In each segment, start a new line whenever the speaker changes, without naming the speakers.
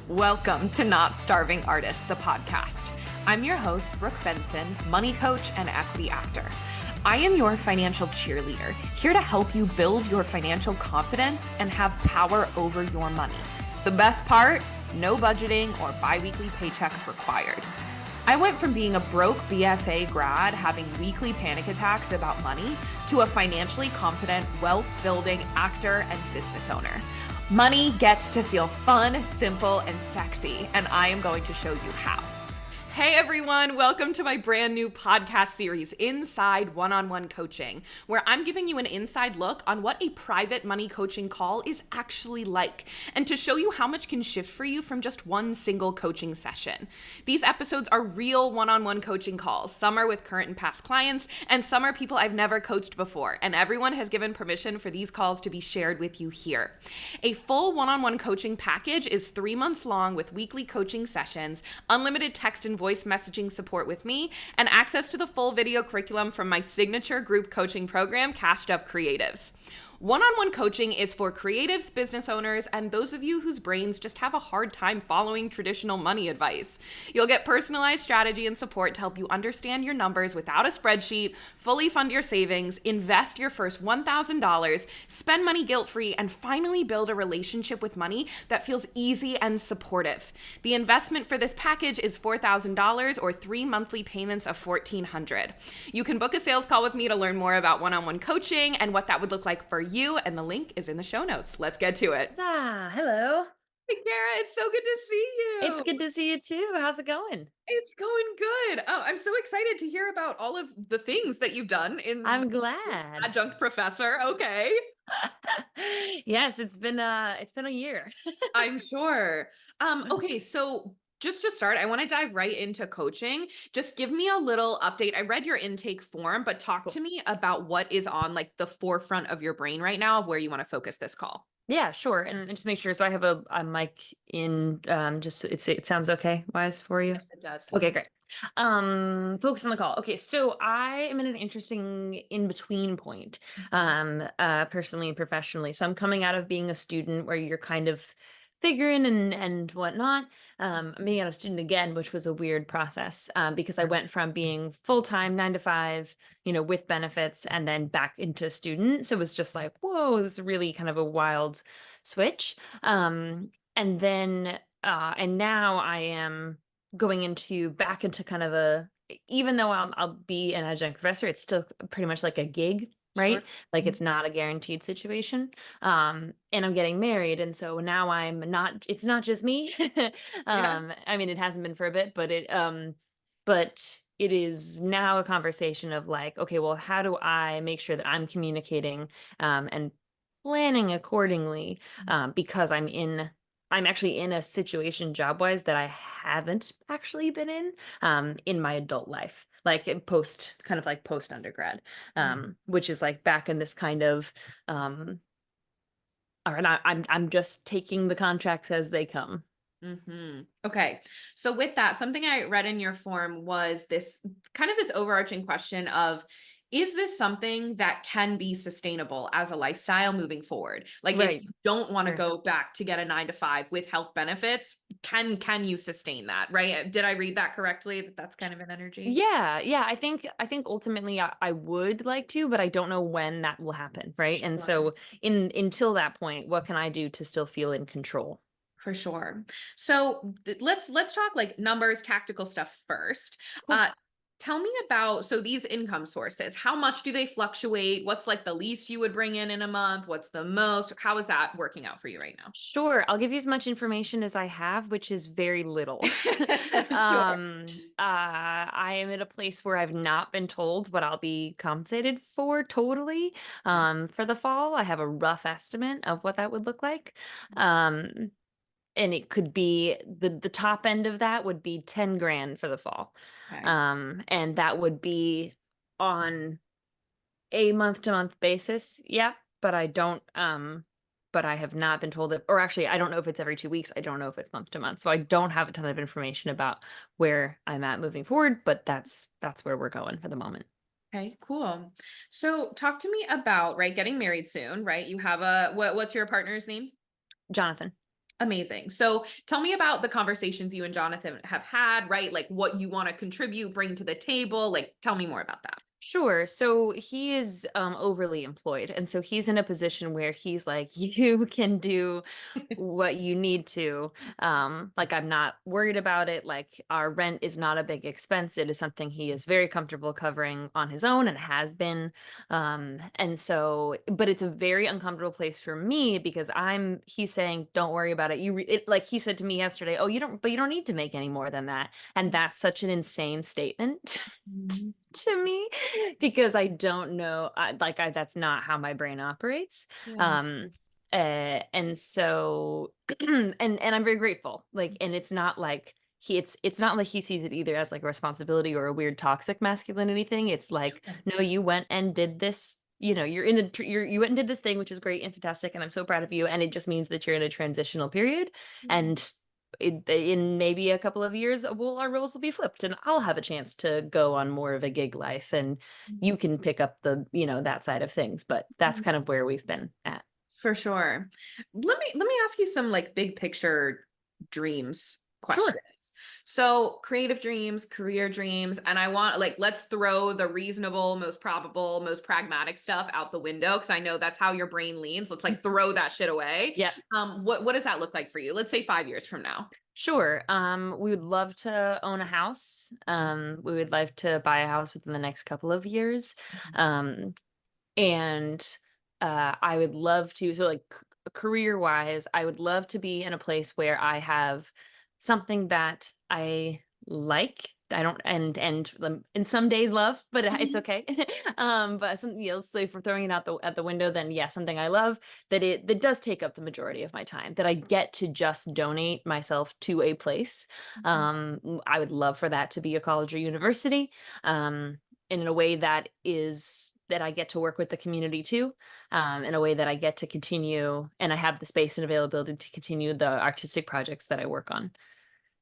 Welcome to Not Starving Artist, the podcast. I'm your host, Brooke Benson, money coach and equity actor. I am your financial cheerleader, here to help you build your financial confidence and have power over your money. The best part, no budgeting or bi-weekly paychecks required. I went from being a broke BFA grad having weekly panic attacks about money to a financially confident, wealth-building actor and business owner. Money gets to feel fun, simple, and sexy, and I am going to show you how. Hey everyone, welcome to my brand new podcast series, Inside One-on-One Coaching, where I'm giving you an inside look on what a private money coaching call is actually like, and to show you how much can shift for you from just one single coaching session. These episodes are real one-on-one coaching calls. Some are with current and past clients, and some are people I've never coached before, and everyone has given permission for these calls to be shared with you here. A full one-on-one coaching package is 3 months long with weekly coaching sessions, unlimited text and voice messaging support with me, and access to the full video curriculum from my signature group coaching program, Cashed Up Creatives. One-on-one coaching is for creatives, business owners, and those of you whose brains just have a hard time following traditional money advice. You'll get personalized strategy and support to help you understand your numbers without a spreadsheet, fully fund your savings, invest your first $1,000, spend money guilt-free, and finally build a relationship with money that feels easy and supportive. The investment for this package is $4,000 or 3 monthly payments of $1,400. You can book a sales call with me to learn more about one-on-one coaching and what that would look like for you, and the link is in the show notes. Let's get to it.
Hello.
Hey, Kara, it's so good to see you.
It's good to see you too. How's it going?
It's going good. Oh, I'm so excited to hear about all of the things that you've done in
I'm glad.
adjunct professor. Okay.
Yes, it's been a year.
I'm sure. Okay, so just to start, I want to dive right into coaching. Just give me a little update. I read your intake form, but talk
Cool.
to me about what is on like the forefront of your brain right now of where you want to focus this call.
Yeah, sure. And just make sure. So I have a mic in. Just it sounds okay, wise for you.
Yes, it does.
Okay, great. Focus on the call. Okay, so I am in an interesting in between point, personally and professionally. So I'm coming out of being a student where you're kind of figuring and whatnot. I'm being out of student again, which was a weird process, because I went from being full-time 9 to 5, with benefits, and then back into student. So it was just like, whoa, this is really kind of a wild switch. And then and now I am going into back into kind of even though I'll be an adjunct professor, it's still pretty much like a gig,
Sure.
right? Like it's not a guaranteed situation. And I'm getting married, and so now it's not just me.
Yeah.
I mean, it hasn't been for a bit, but it is now a conversation of like, okay, well, how do I make sure that I'm communicating and planning accordingly, because I'm actually in a situation job wise that I haven't actually been in my adult life, like kind of like post undergrad, which is like back in this kind of, all right, I'm just taking the contracts as they come.
Okay. So with that, something I read in your form was this kind of this overarching question of, is this something that can be sustainable as a lifestyle moving forward? Like if
Right.
you don't want to
Sure.
go back to get a 9 to 5 with health benefits, can you sustain that? Right? Did I read that correctly? That's kind of an energy.
Yeah. I think ultimately I would like to, but I don't know when that will happen, right? And
Sure.
so until that point, what can I do to still feel in control?
For sure. So let's talk like numbers, tactical stuff first.
Cool.
Tell me about so these income sources. How much do they fluctuate? What's like the least you would bring in a month? What's the most? How is that working out for you right now?
Sure, I'll give you as much information as I have, which is very little.
Sure.
I am at a place where I've not been told what I'll be compensated for totally. For the fall, I have a rough estimate of what that would look like. Um, and it could be the top end of that would be 10 grand for the fall.
Okay.
And that would be on a month to month basis. Yeah, but but I have not been told it, or actually I don't know if it's every 2 weeks. I don't know if it's month to month. So I don't have a ton of information about where I'm at moving forward, but that's where we're going for the moment.
Okay, cool. So talk to me about, right, getting married soon, right? You have what's your partner's name?
Jonathan.
Amazing. So tell me about the conversations you and Jonathan have had, right? Like what you want to contribute, bring to the table. Like, tell me more about that.
Sure. So he is overly employed. And so he's in a position where he's like, you can do what you need to. Like, I'm not worried about it. Like, our rent is not a big expense. It is something he is very comfortable covering on his own and has been. And so, but it's a very uncomfortable place for me because he's saying, don't worry about it. Like he said to me yesterday, oh, but you don't need to make any more than that. And that's such an insane statement.
Mhm.
To me because I don't know, that's not how my brain operates.
Yeah.
Um, and so, and I'm very grateful. Like, and it's not like it's not like he sees it either as like a responsibility or a weird toxic masculinity thing. It's like, no, you went and did this. You know, you went and did this thing, which is great and fantastic, and I'm so proud of you. And it just means that you're in a transitional period,
Mhm.
and in maybe a couple of years, our roles will be flipped, and I'll have a chance to go on more of a gig life, and you can pick up that side of things. But that's
Mhm.
kind of where we've been at.
For sure. Let me ask you some like big picture dreams questions.
Sure.
So, creative dreams, career dreams, and I want like let's throw the reasonable, most probable, most pragmatic stuff out the window because I know that's how your brain leans. Let's like throw that shit away.
Yep.
What does that look like for you? Let's say 5 years from now.
Sure. We would love to own a house. We would like to buy a house within the next couple of years. Um, and I would love to, so like career wise, I would love to be in a place where I have something that I like. I don't and some days love, but it's
Mhm.
okay. But so if we're throwing it out the window, then yes, something I love that does take up the majority of my time, that I get to just donate myself to a place.
Mhm.
I would love for that to be a college or university. Um, in a way that I get to work with the community too, in a way that I get to continue and I have the space and availability to continue the artistic projects that I work on.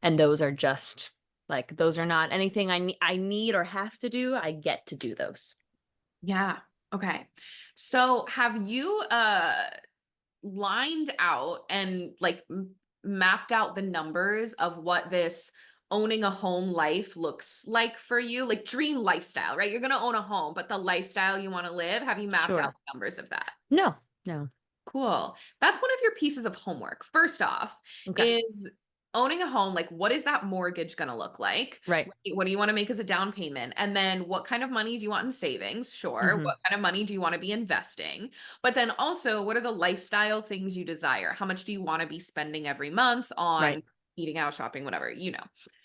And those are just like, those are not anything I need or have to do. I get to do those.
Yeah. Okay. So, have you lined out and like mapped out the numbers of what this owning a home life looks like for you? Like dream lifestyle, right? You're going to own a home, but the lifestyle you want to live, have you mapped out
Sure.
the numbers of that?
No, no.
Cool. That's one of your pieces of homework. First off,
Okay.
is owning a home, like what is that mortgage going to look like?
Right.
What do you want to make as a down payment? And then what kind of money do you want in savings? Sure.
Hmm.
What kind of money do you want to be investing? But then also, what are the lifestyle things you desire? How much do you want to be spending every month
Right.
on eating out, shopping, whatever?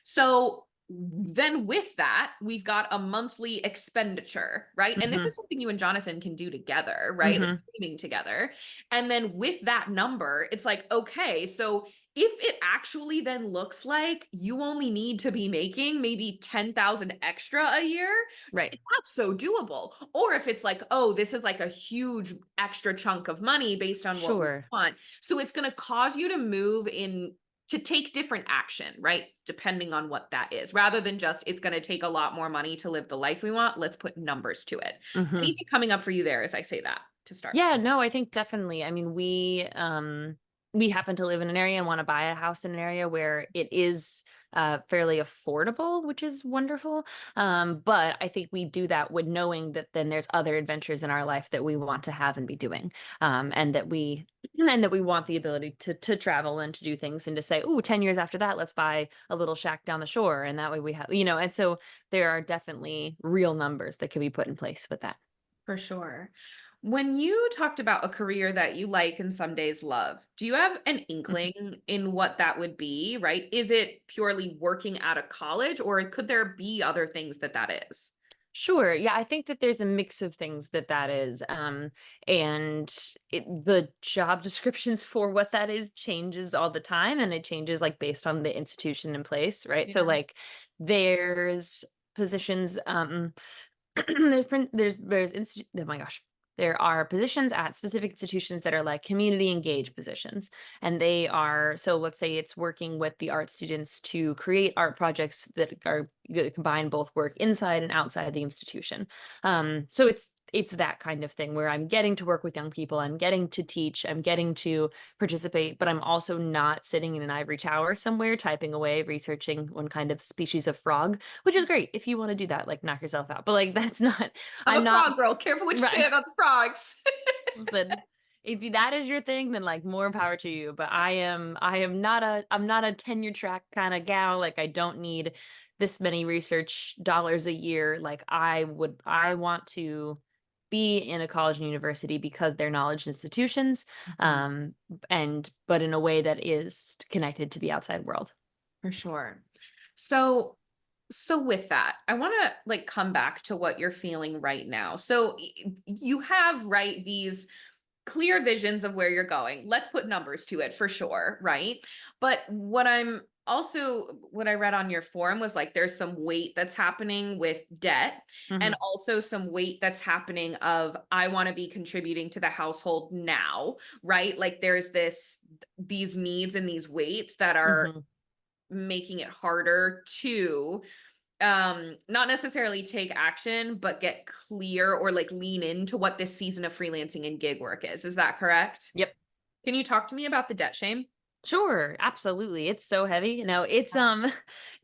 So then with that, we've got a monthly expenditure, right? And this
Hmm.
is something you and Jonathan can do together, right? Like
Hmm.
saving together. And then with that number, it's like, okay, so if it actually then looks like you only need to be making maybe 10,000 extra a year,
Right.
that's so doable. Or if it's like, oh, this is like a huge extra chunk of money based on what we
Sure.
want. So it's going to cause you to move in to take different action, right? Depending on what that is, rather than just it's going to take a lot more money to live the life we want. Let's put numbers to it.
Hmm.
Anything coming up for you there as I say that to start?
Yeah, no, I think definitely. I mean, we happen to live in an area and want to buy a house in an area where it is fairly affordable, which is wonderful. But I think we do that with knowing that then there's other adventures in our life that we want to have and be doing. And that we want the ability to travel and to do things and to say, oh, 10 years after that, let's buy a little shack down the shore. And that way we have, and so there are definitely real numbers that can be put in place with that.
For sure. When you talked about a career that you like and some days love, do you have an inkling in what that would be, right? Is it purely working out of college or could there be other things that that is?
Sure. Yeah, I think that there's a mix of things that is, and the job descriptions for what that is changes all the time, and it changes like based on the institution in place, right? So
Yeah.
like, there's positions, oh my gosh. There are positions at specific institutions that are like community engaged positions. And they are, so let's say it's working with the art students to create art projects that combine both work inside and outside the institution. So it's that kind of thing where I'm getting to work with young people, I'm getting to teach, I'm getting to participate, but I'm also not sitting in an ivory tower somewhere typing away, researching one kind of species of frog, which is great. If you want to do that, like knock yourself out. But like that's not,
I'm
I'm
a
not
frog girl. Careful what you say
right.
about the frogs.
Listen, if that is your thing, then like more power to you. But I'm not a tenure track kind of gal. Like I don't need this many research dollars a year. Like I want to be in a college and university because they're knowledge institutions,
Mhm.
but in a way that is connected to the outside world.
For sure. So, so with that, I want to like come back to what you're feeling right now. So you have, right, these clear visions of where you're going. Let's put numbers to it for sure, right? But what I read on your forum was like there's some weight that's happening with debt and
Hmm.
also some weight that's happening of I want to be contributing to the household now, right? Like there's these needs and these weights that are
Hmm.
making it harder to not necessarily take action but get clear or like lean into what this season of freelancing and gig work is that correct?
Yep.
Can you talk to me about the debt shame?
Sure, absolutely. It's so heavy. No, it's no,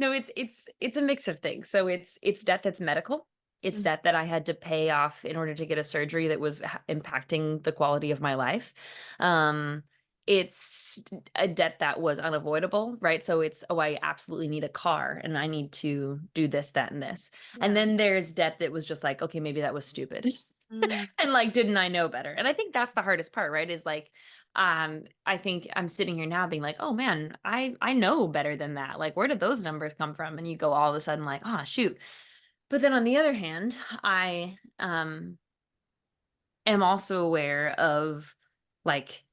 it's a mix of things. So it's debt that's medical. It's
Mm.
debt that I had to pay off in order to get a surgery that was impacting the quality of my life. Um it's a debt that was unavoidable, right? So it's, oh, I absolutely need a car and I need to do this, that, and this. And
Yeah.
then there's debt that was just like, okay, maybe that was stupid.
Mm.
And like, didn't I know better? And I think that's the hardest part, right? Is like, I think I'm sitting here now being like, oh man, I know better than that. Like, where did those numbers come from? And you go all of a sudden like, oh shoot. But then on the other hand, I am also aware of like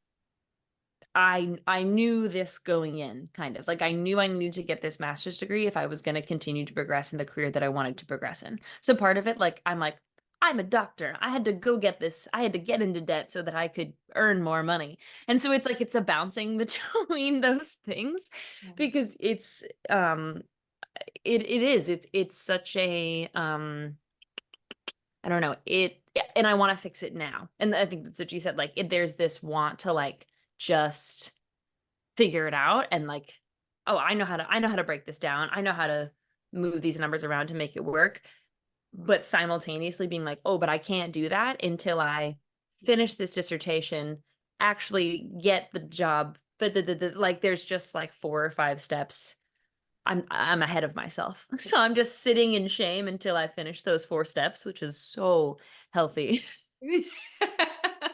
I knew this going in, kind of like I knew I needed to get this master's degree if I was going to continue to progress in the career that I wanted to progress in. So part of it, like I'm a doctor. I had to go get this. I had to get into debt so that I could earn more money. And so it's like it's a bouncing between those things
Yeah.
because it is it's such a I don't know. And I want to fix it now. And I think that's what you said. Like, there's this want to like just figure it out and like, oh, I know how to break this down. I know how to move these numbers around to make it work. But simultaneously being like, oh, but I can't do that until I finish this dissertation, actually get the job. Like, there's just like 4 or 5 steps. I'm ahead of myself. So I'm just sitting in shame until I finish those 4 steps, which is so healthy.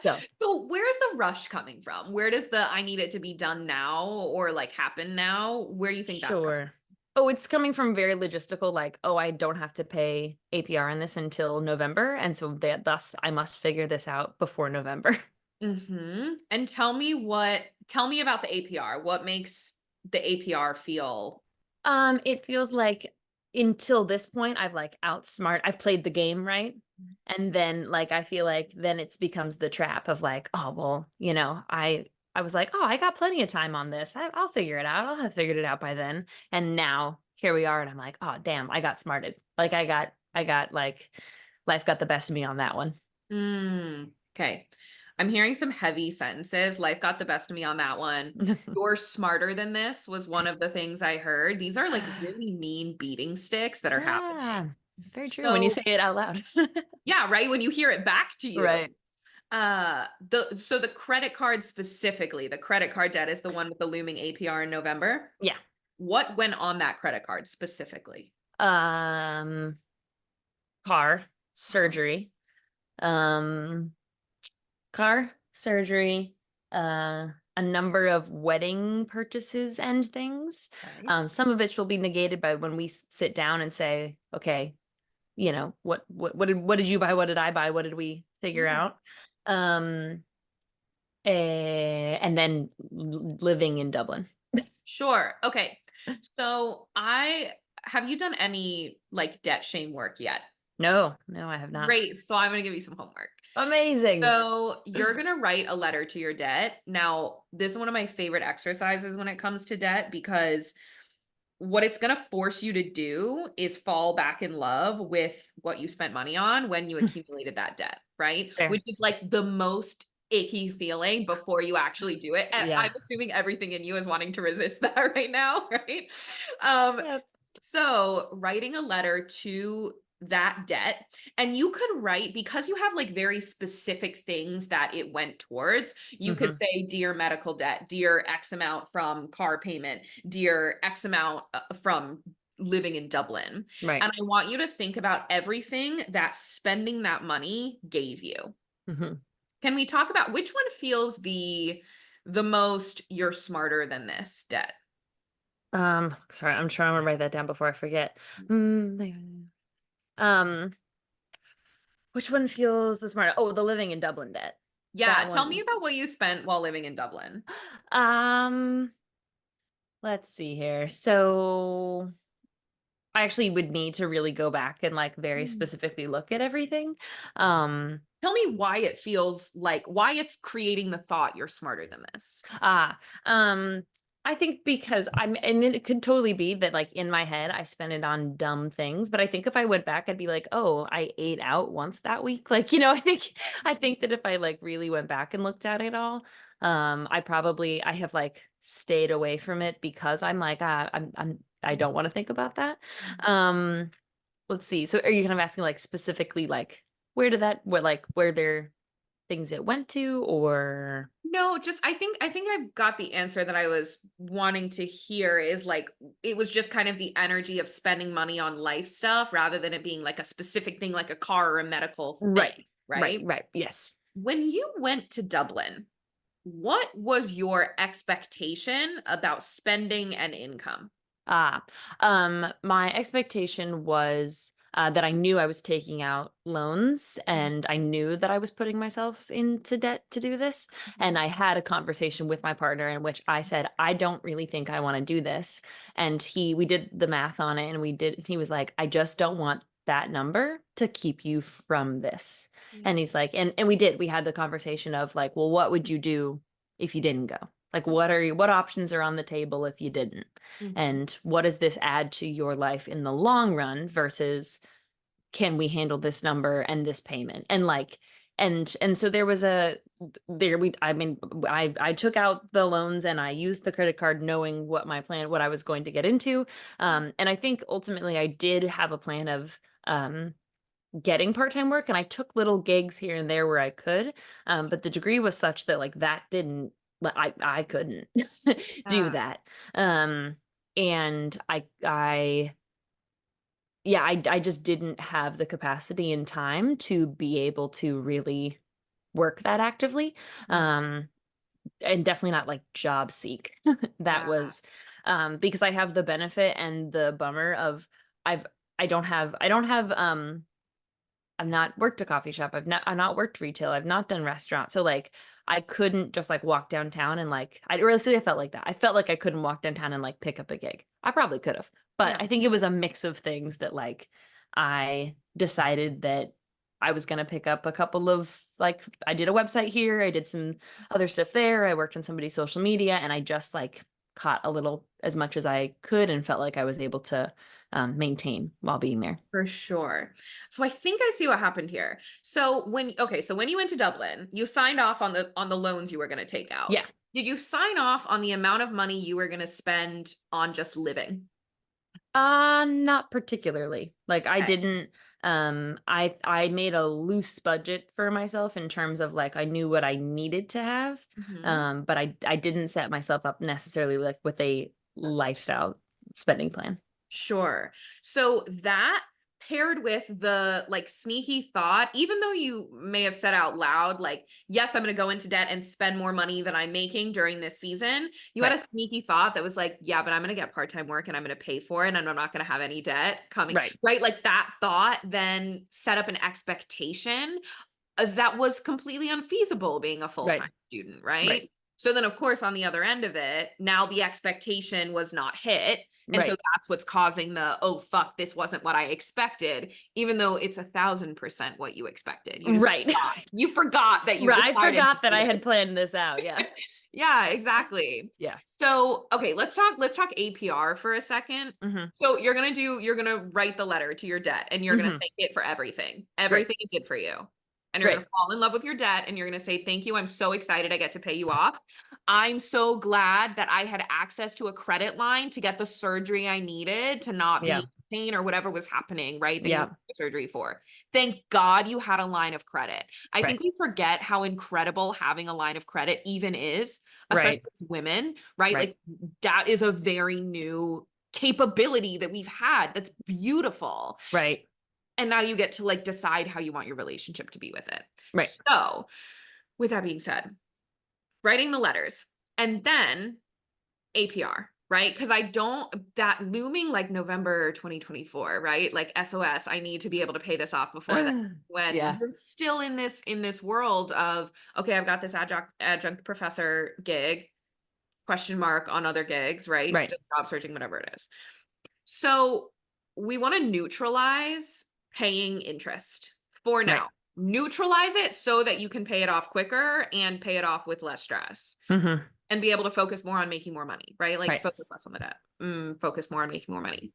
So
So where's the rush coming from? Where does the I need it to be done now or like happen now? Where do you think that's
sure. Oh, it's coming from very logistical, like, oh, I don't have to pay APR on this until November. And so thus I must figure this out before November.
coming? And tell me about the APR. What makes the APR feel?
It feels like until this point, I've played the game, right? And then like I feel like then it's becomes the trap of like, oh well, I was like, oh, I got plenty of time on this. I'll figure it out. I'll have figured it out by then. And now here we are, and I'm like, oh damn, I got smarted. Like I got like life got the best of me on that one.
Okay. I'm hearing some heavy sentences. Life got the best of me on that one. You're smarter than this was one of the things I heard. These are like really mean beating sticks that are happening.
Yeah, very true when you
So,
say it out loud.
yeah, right. When you hear it back to you.
Right.
The credit card specifically, the credit card debt is the one with the looming APR in November.
Yeah.
What went on that credit card specifically?
Um, car, surgery, um, car, surgery, a number of wedding purchases and things.
Okay.
Some of which will be negated by when we sit down and say, okay, what did you buy? What did I buy? What did we figure
Yeah.
out? Um, and then living in Dublin.
Sure. Okay. So I have you done any like debt shame work yet?
No, no, I have not.
Great. So I'm going to give you some homework.
Amazing.
So you're going to write a letter to your debt. Now, this is one of my favorite exercises when it comes to debt because what it's going to force you to do is fall back in love with what you spent money on when you accumulated that debt, right?
Fair.
Which is like the most icky feeling before you actually do it. I'm
Yeah.
assuming everything in you is wanting to resist that right now, right? Um,
Yeah.
so writing a letter to that debt, and you could write, because you have like very specific things that it went towards, you could
Hmm.
say, dear medical debt, dear X amount from car payment, dear X amount from living in Dublin.
Right.
And I want you to think about everything that spending that money gave you.
Hmm.
Can we talk about which one feels the most you're smarter than this debt?
Sorry, I'm trying to write that down before I forget. Um, which one feels the smarter? Oh, the living in Dublin debt.
Yeah,
That
tell me
one.
about what you spent while living in Dublin.
Um, let's see here. So I actually would need to really go back and like very
Mm.
specifically look at everything. Um,
Tell me why it feels like, why it's creating the thought you're smarter than this.
ah, um, I think because and then it could totally be that like in my head I spent it on dumb things, but I think if I went back, I'd be like, oh, I ate out once that week. Like, I think that if I like really went back and looked at it all, I have like stayed away from it because I'm like, I don't want to think about that. Um, let's see. So are you kind of asking like specifically like where there things it went to or
No, just I think I've got the answer that I was wanting to hear, is like it was just kind of the energy of spending money on life stuff rather than it being like a specific thing like a car or a medical thing,
right, right,
right?
right. Yes.
When you went to Dublin, what was your expectation about spending and income?
Ah, my expectation was that I knew I was taking out loans and I knew that I was putting myself into debt to do this. And
Mhm.
I had a conversation with my partner in which I said, I don't really think I want to do this. And we did the math on it and he was like, I just don't want that number to keep you from this.
Yeah.
And he's like, and we had the conversation of like, well, what would you do if you didn't go? Like, what options are on the table if you didn't?
Mhm.
And what does this add to your life in the long run versus can we handle this number and this payment? And like and so there was a there we I mean I took out the loans and I used the credit card knowing what I was going to get into. And I think ultimately I did have a plan of getting part-time work and I took little gigs here and there where I could. But the degree was such that like that didn't like I couldn't do
Yeah,
that. Um and I yeah, I just didn't have the capacity and time to be able to really work that actively.
yeah,
Um and definitely not like job seek. That
yeah.
was because I have the benefit and the bummer of I've I don't have I've not worked a coffee shop. I've not worked retail. I've not done restaurants. So like I couldn't just like walk downtown and like I felt like that. I felt like I couldn't walk downtown and like pick up a gig. I probably could have. But
Yeah.
I think it was a mix of things that like I decided that I was going to pick up a couple of like I did a website here, I did some other stuff there. I worked on somebody's social media and I just like caught a little as much as I could and felt like I was able to maintain while being there.
For sure. So I think I see what happened here. So when you went to Dublin, you signed off on the loans you were going to take out.
Yeah.
Did you sign off on the amount of money you were going to spend on just living?
Not particularly. Like I
Okay.
didn't I made a loose budget for myself in terms of like I knew what I needed to have.
Mhm.
But I didn't set myself up necessarily like with a lifestyle spending plan.
Sure. So that paired with the like sneaky thought, even though you may have said out loud, like, yes, I'm going to go into debt and spend more money than I'm making during this season, you had
Right.
a sneaky thought that was like, yeah, but I'm going to get part time work and I'm going to pay for it and I'm not going to have any debt coming.
Right.
Right. Like that thought then set up an expectation that was completely unfeasible being a full time
Right.
student.
Right.
Right. So then, of course, on the other end of it, now the expectation was not hit. And so
Right.
that's what's causing the, oh, fuck, this wasn't what I expected, even though it's 1,000% what you expected. You just
Right.
forgot. You forgot that you
Right. I
decided to
forgot that
do
I had
this.
planned this out. Yeah.
Yeah, exactly.
Yeah.
So, okay, let's talk APR for a second.
Hmm.
So you're gonna write the letter to your debt and you're gonna
Hmm.
thank it for everything,
Right.
everything it did for you. And you're gonna
Right.
fall in love with your debt and you're gonna say, thank you. I'm so excited I get to pay you off. I'm so glad that I had access to a credit line to get the surgery I needed to not be
Yeah.
in pain or whatever was happening, right? That you
Yeah.
needed the surgery for. Thank God you had a line of credit. I
Right.
think we forget how incredible having a line of credit even is, especially
Right.
as women, right?
Right.
Like that is a very new capability that we've had that's beautiful.
Right.
And now you get to like decide how you want your relationship to be with it.
Right.
So, with that being said, writing the letters and then APR, right? Because I don't, that looming like November 2024, right? Like SOS, I need to be able to pay this off before that. When
Yeah.
you're still in this world of, okay, I've got this adjunct professor gig, question mark on other gigs, right?
Right.
Still job searching, whatever it is. So we want to neutralize paying interest for
Right.
now. Neutralize it so that you can pay it off quicker and pay it off with less stress
Hmm.
and be able to focus more on making more money, right? Like
Right.
focus less on the debt, focus more on making more money.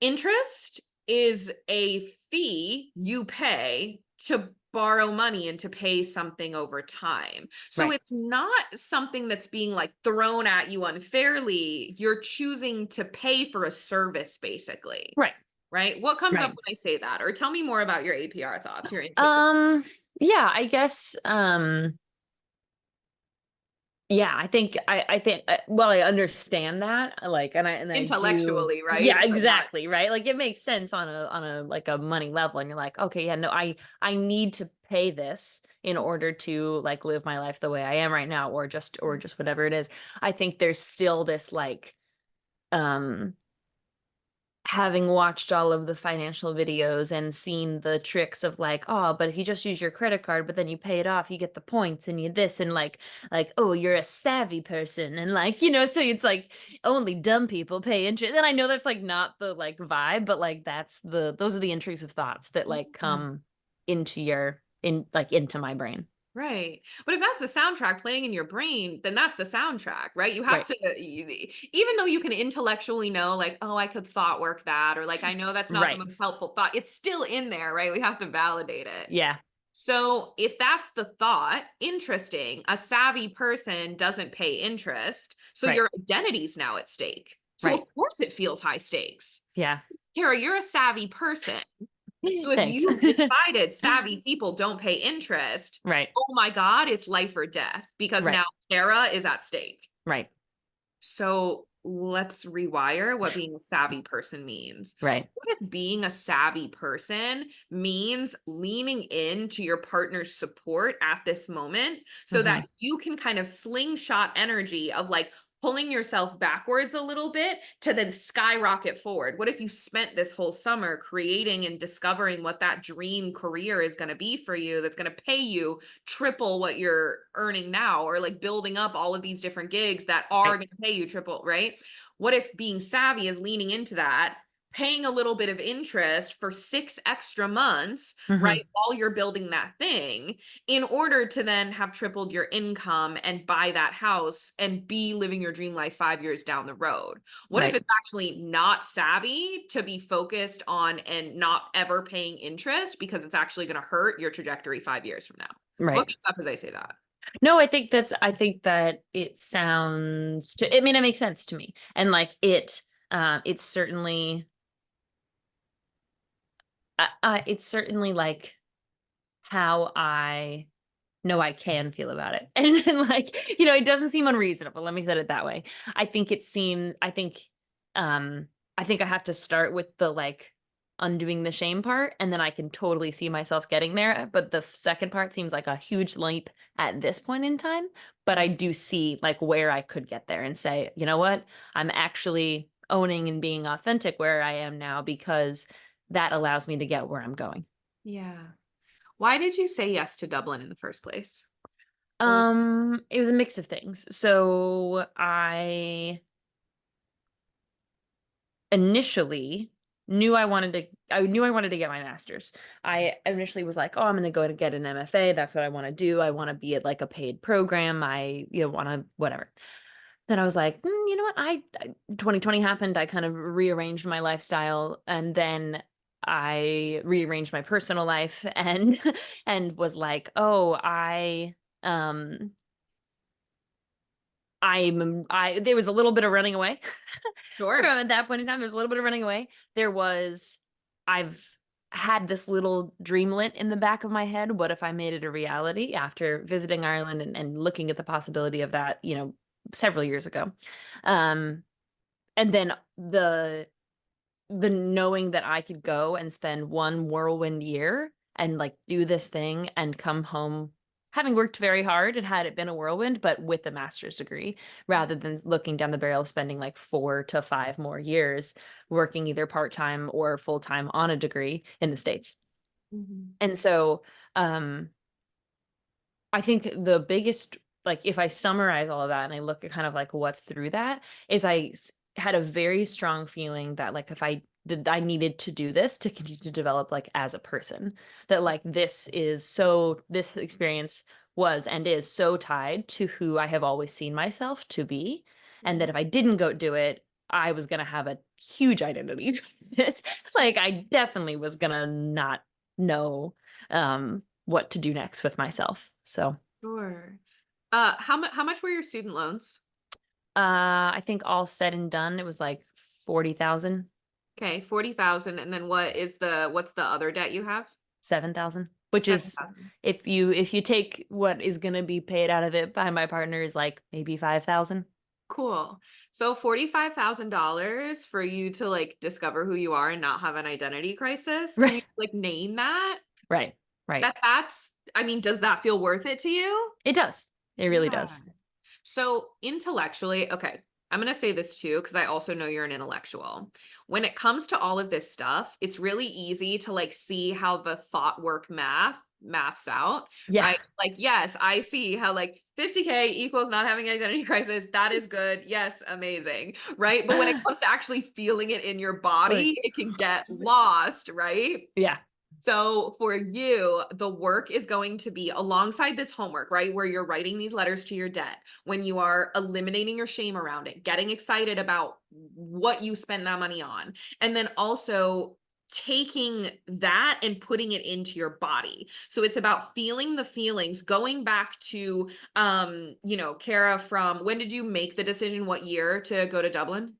Interest is a fee you pay to borrow money and to pay something over time. So
Right.
it's not something that's being like thrown at you unfairly. You're choosing to pay for a service basically,
Right.
right? What comes up
Right.
when I say that? Or tell me more about your APR thoughts, your interest.
Yeah, I guess, yeah, I think, well, I understand that, like, and I do,
Intellectually,
yeah,
right? But not.
exactly, right? Like, it makes sense on a, like, a money level, and you're like, okay, yeah, no, I need to pay this in order to, like, live my life the way I am right now, or just whatever it is. I think there's still this, like, um having watched all of the financial videos and seen the tricks of like, oh, but if you just use your credit card, but then you pay it off, you get the points and you this and like, oh, you're a savvy person. And like, so it's like only dumb people pay interest. And I know that's like not the like vibe, but like those are the intrusive thoughts that like come into my brain.
Right. But if that's the soundtrack playing in your brain, then that's the soundtrack, right? You have
Right.
to, even though you can intellectually know, like, oh, I could thought work that, or like, I know that's not the
Right.
most helpful thought, it's still in there, right? We have to validate it.
Yeah.
So if that's the thought, interesting. A savvy person doesn't pay interest. So
Right.
your identity's now at stake. So of
Right.
course it feels high stakes.
Yeah.
Tara, you're a savvy person. So if
Thanks.
you've decided savvy people don't pay interest,
Right.
oh my God, it's life or death because
Right.
now Tara is at stake.
Right.
So let's rewire what being a savvy person means.
Right.
What if being a savvy person means leaning into your partner's support at this moment so
Hmm.
that you can kind of slingshot energy of like pulling yourself backwards a little bit to then skyrocket forward? What if you spent this whole summer creating and discovering what that dream career is going to be for you that's going to pay you triple what you're earning now, or like building up all of these different gigs that are
Right.
going to pay you triple, right? What if being savvy is leaning into that, paying a little bit of interest for 6 extra months,
Hmm.
right, while you're building that thing, in order to then have tripled your income and buy that house and be living your dream life 5 years down the road? What if
Right.
it's actually not savvy to be focused on and not ever paying interest because it's actually going to hurt your trajectory 5 years from now? What
Right.
comes up as I say that?
No, I think that it sounds I mean, it makes sense to me. And like it's certainly, it's certainly like how I know I can feel about it. And like, it doesn't seem unreasonable. Let me set it that way. I think it seemed, um, I think I have to start with the like undoing the shame part, and then I can totally see myself getting there. But the second part seems like a huge leap at this point in time. But I do see like where I could get there and say, you know what? I'm actually owning and being authentic where I am now, because that allows me to get where I'm going.
Yeah. Why did you say yes to Dublin in the first place?
It was a mix of things. So I initially I knew I wanted to get my master's. I initially was like, oh, I'm going to go to get an MFA. That's what I want to do. I want to be at like a paid program. I, want to whatever. Then I was like, you know what? 2020 happened. I kind of rearranged my lifestyle, and then I rearranged my personal life and and was like, oh, um I there was a little bit of running away.
Sure.
From at that point in time, there was a little bit of running away. I've had this little dreamlet in the back of my head. What if I made it a reality after visiting Ireland and looking at the possibility of that, several years ago. Um, and then the knowing that I could go and spend one whirlwind year and like do this thing and come home having worked very hard and had it been a whirlwind, but with a master's degree, rather than looking down the barrel of spending like 4 to 5 more years working either part-time or full-time on a degree in the States.
Mhm.
And so I think the biggest, like, if I summarize all of that and I look at kind of like what's through that, is had a very strong feeling that like if I that I needed to do this to continue to develop like as a person, that like this experience was and is so tied to who I have always seen myself to be, and that if I didn't go do it, I was gonna have a huge identity crisis. Like I definitely was gonna not know what to do next with myself. So
Sure. How much were your student loans?
I think all said and done, it was like 40,000,
Okay, 40,000. And then what's the other debt you have?
7,000, which is
7,000.
if you take what is gonna be paid out of it by my partner is like maybe 5,000.
Cool. So $45,000 for you to like discover who you are and not have an identity crisis. Can
Right.
you like name that?
Right. Right.
I mean, does that feel worth it to you?
It does. It really
Yeah.
does.
So intellectually, okay, I'm going to say this too, because I also know you're an intellectual. When it comes to all of this stuff, it's really easy to like see how the thought work maths out,
Yeah.
right? Like, yes, I see how like 50K equals not having an identity crisis. That is good. Yes, amazing. Right. But when it comes to actually feeling it in your
Like,
body, it can get lost, right?
yeah.
So for you, the work is going to be alongside this homework, right? Where you're writing these letters to your debt, when you are eliminating your shame around it, getting excited about what you spend that money on, and then also taking that and putting it into your body. So it's about feeling the feelings, going back to Kara, from when did you make the decision, what year to go to Dublin?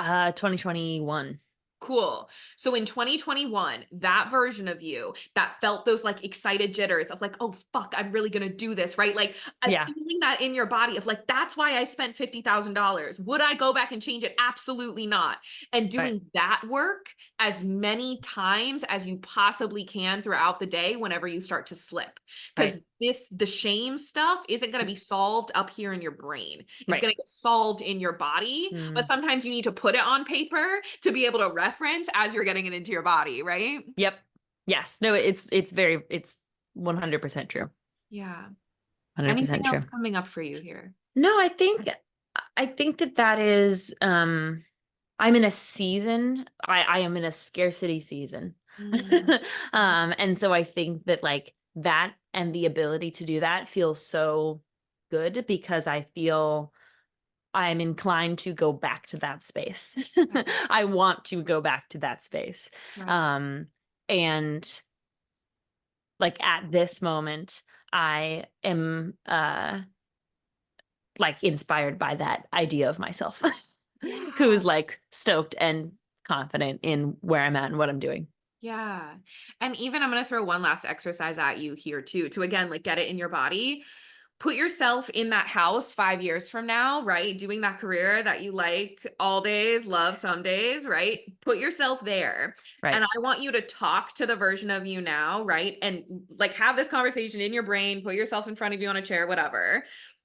2021.
Cool. So in 2021, that version of you that felt those like excited jitters of like, oh, fuck, I'm really going to do this, right? Like
Yeah.
feeling that in your body of like, that's why I spent $50,000. Would I go back and change it? Absolutely not. And
Right.
doing that work as many times as you possibly can throughout the day whenever you start to slip. Because
Right.
the shame stuff isn't going to be solved up here in your brain. It's
Right.
going to get solved in your body, but
Mm.
sometimes you need to put it on paper to be able to reference as you're getting it into your body, right?
Yep. Yes. No, it's 100% true.
Yeah. Anything
100%
else
true.
coming up for you here?
No, I think that is I'm in a season. I am in a scarcity season.
Mm.
And so I think that like that and the ability to do that feels so good because I feel I'm inclined to go back to that space. I want to go back to that space.
Right.
Um and like at this moment I am like inspired by that idea of myself
Yeah.
who's like stoked and confident in where I'm at and what I'm doing.
Yeah. And even I'm going to throw one last exercise at you here too, to again, like get it in your body. Put yourself in that house 5 years from now, right? Doing that career that you like all days, love some days, right? Put yourself there.
Right.
And I want you to talk to the version of you now, right? And like have this conversation in your brain, put yourself in front of you on a chair, whatever.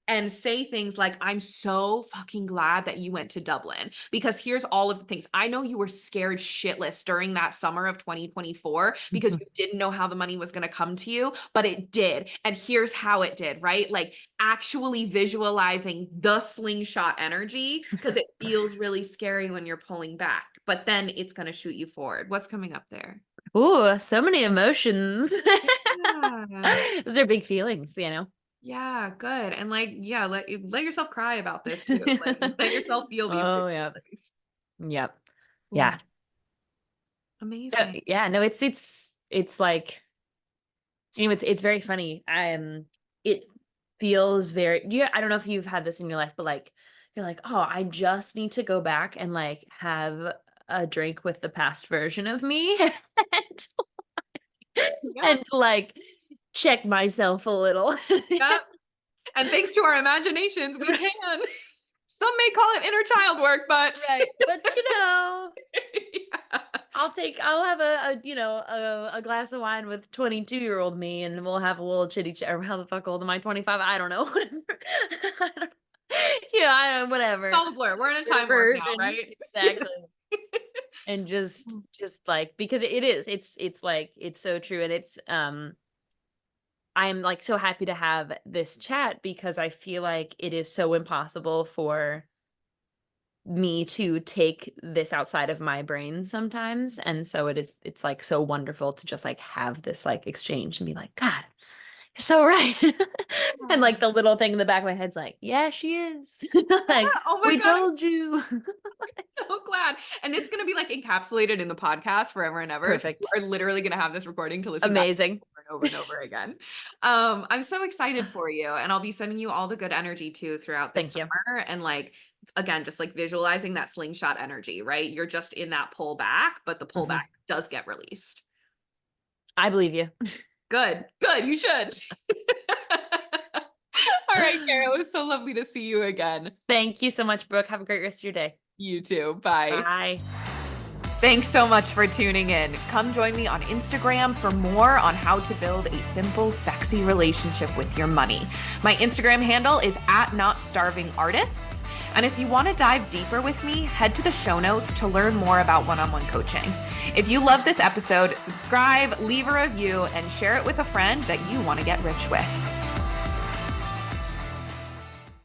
and say things like, I'm so fucking glad that you went to Dublin, because here's all of the things. I know you were scared shitless during that summer of 2024 because you didn't know how the money was going to come to you, but it did. And here's how it did, right? Like actually visualizing the slingshot energy, because it feels really scary when you're pulling back, but then it's going to shoot you forward. What's coming up there?
Ooh, so many emotions.
Yeah.
Those are big feelings,
Yeah, good. And like, yeah, let yourself cry about this too. Like, let yourself feel these big
Oh, yeah.
feelings.
Yep.
Cool.
Yeah.
Amazing.
Yeah, no, it's like, it's very funny. It feels very, yeah, I don't know if you've had this in your life, but like, you're like, oh, I just need to go back and like have a drink with the past version of me and,
Yeah.
and like check myself a little.
Yep. And thanks to our imaginations, we can. Some may call it inner child work, but
Right. But
yeah.
I'll have a glass of wine with 22-year-old me, and we'll have a little chitty chat. Or how the fuck old am I? 25? I don't know. I don't, I don't, whatever.
It's all a blur. We're in a time warp now,
Version.
right?
Exactly. And just like, because it's like, it's so true. And I'm like so happy to have this chat, because I feel like it is so impossible for me to take this outside of my brain sometimes. And so it's like so wonderful to just like have this like exchange and be like, God, you're so right. And like the little thing in the back of my head's like, yeah, she is. Like,
Oh my
we
God.
told you.
So glad. And it's going to be like encapsulated in the podcast forever and ever.
Perfect.
So you are literally going to have this recording to listen
Amazing.
back over and over again. I'm so excited for you, and I'll be sending you all the good energy too throughout this
Thank you.
summer. And like, again, just like visualizing that slingshot energy, right? You're just in that pullback, but the pullback does get released.
I believe you.
Good. You should. All right, Kara, it was so lovely to see you again.
Thank you so much, Brooke. Have a great rest of your day.
You too. Bye.
Bye.
Thanks so much for tuning in. Come join me on Instagram for more on how to build a simple, sexy relationship with your money. My Instagram handle is @NotStarvingArtists. And if you want to dive deeper with me, head to the show notes to learn more about one-on-one coaching. If you love this episode, subscribe, leave a review, and share it with a friend that you want to get rich with.